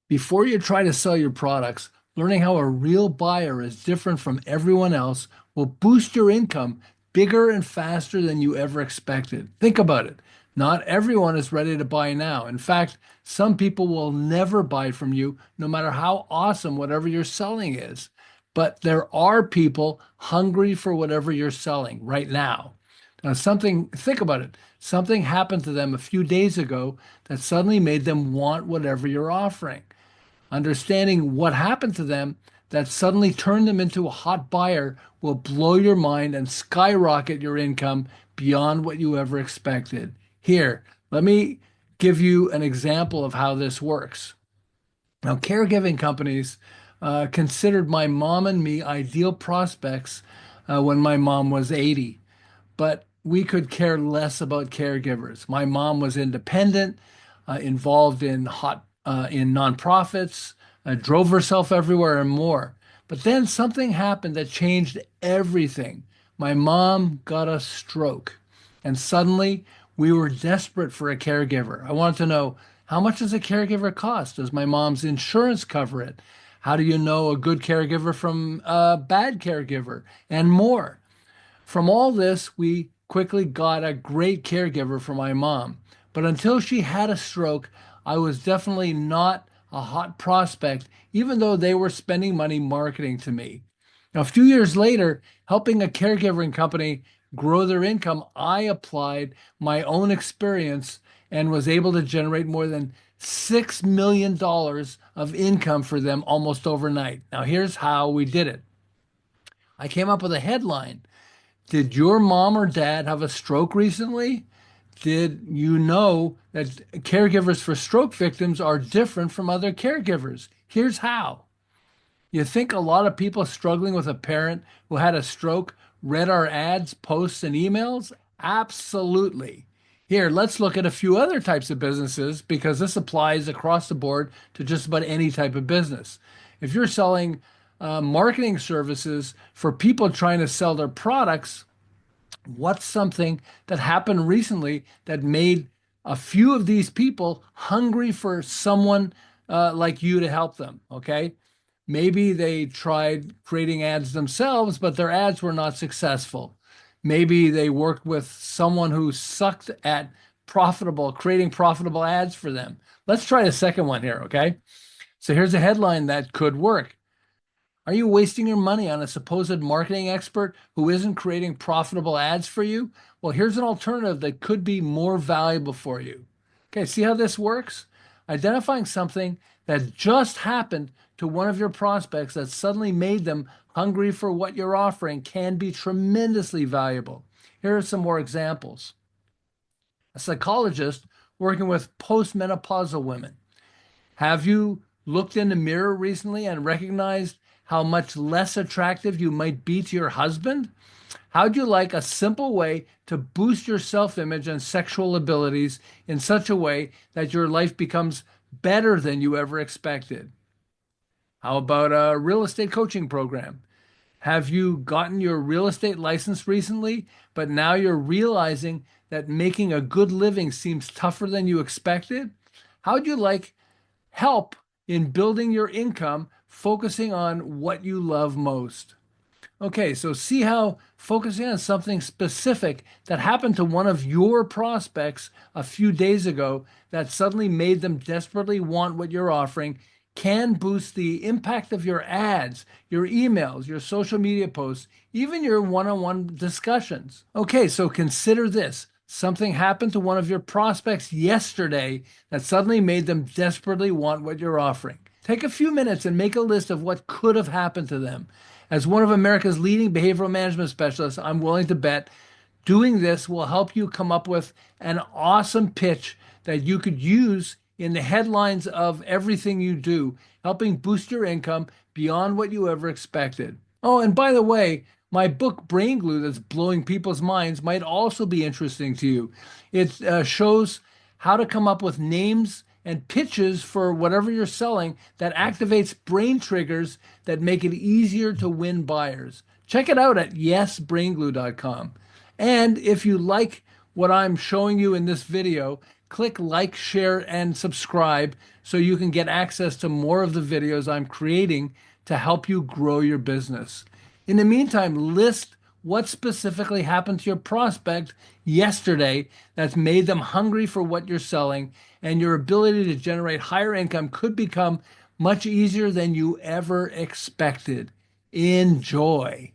Before you try to sell your products, learning how a real buyer is different from everyone else will boost your income bigger and faster than you ever expected. Think about it. Not everyone is ready to buy now. In fact, some people will never buy from you, no matter how awesome whatever you're selling is. But there are people hungry for whatever you're selling right now. Now, think about it. Something happened to them a few days ago that suddenly made them want whatever you're offering. Understanding what happened to them that suddenly turned them into a hot buyer will blow your mind and skyrocket your income beyond what you ever expected. Here, let me give you an example of how this works. Now, caregiving companies considered my mom and me ideal prospects when my mom was 80, but we could care less about caregivers. My mom was independent, involved in nonprofits, drove herself everywhere and more. But then something happened that changed everything. My mom got a stroke, and suddenly we were desperate for a caregiver. I wanted to know, how much does a caregiver cost? Does my mom's insurance cover it? How do you know a good caregiver from a bad caregiver? And more. From all this, we quickly got a great caregiver for my mom. But until she had a stroke, I was definitely not a hot prospect, even though they were spending money marketing to me. Now, a few years later, helping a caregiving company grow their income, I applied my own experience and was able to generate more than $6 million of income for them almost overnight. Now, here's how we did it. I came up with a headline. Did your mom or dad have a stroke recently? Did you know that caregivers for stroke victims are different from other caregivers? Here's how. You think a lot of people struggling with a parent who had a stroke read our ads, posts, and emails? Absolutely. Here, let's look at a few other types of businesses because this applies across the board to just about any type of business. If you're selling marketing services for people trying to sell their products, what's something that happened recently that made a few of these people hungry for someone like you to help them? Okay. Maybe they tried creating ads themselves, but their ads were not successful. Maybe they worked with someone who sucked at creating profitable ads for them. Let's try a second one here. Okay. So here's a headline that could work. Are you wasting your money on a supposed marketing expert who isn't creating profitable ads for you? Well, here's an alternative that could be more valuable for you. Okay, see how this works? Identifying something that just happened to one of your prospects that suddenly made them hungry for what you're offering can be tremendously valuable. Here are some more examples. A psychologist working with post-menopausal women. Have you looked in the mirror recently and recognized how much less attractive you might be to your husband? How'd you like a simple way to boost your self-image and sexual abilities in such a way that your life becomes better than you ever expected? How about a real estate coaching program? Have you gotten your real estate license recently, but now you're realizing that making a good living seems tougher than you expected? How'd you like help in building your income, focusing on what you love most? Okay, so see how focusing on something specific that happened to one of your prospects a few days ago that suddenly made them desperately want what you're offering can boost the impact of your ads, your emails, your social media posts, even your one-on-one discussions. Okay, so consider this. Something happened to one of your prospects yesterday that suddenly made them desperately want what you're offering. Take a few minutes and make a list of what could have happened to them. As one of America's leading behavioral management specialists, I'm willing to bet doing this will help you come up with an awesome pitch that you could use in the headlines of everything you do, helping boost your income beyond what you ever expected. Oh, and by the way, my book, Brain Glue, that's blowing people's minds, might also be interesting to you. It shows how to come up with names and pitches for whatever you're selling that activates brain triggers that make it easier to win buyers. Check it out at yesbrainglue.com. And if you like what I'm showing you in this video, click like, share, and subscribe so you can get access to more of the videos I'm creating to help you grow your business. In the meantime, list what specifically happened to your prospect yesterday that's made them hungry for what you're selling, and your ability to generate higher income could become much easier than you ever expected. Enjoy.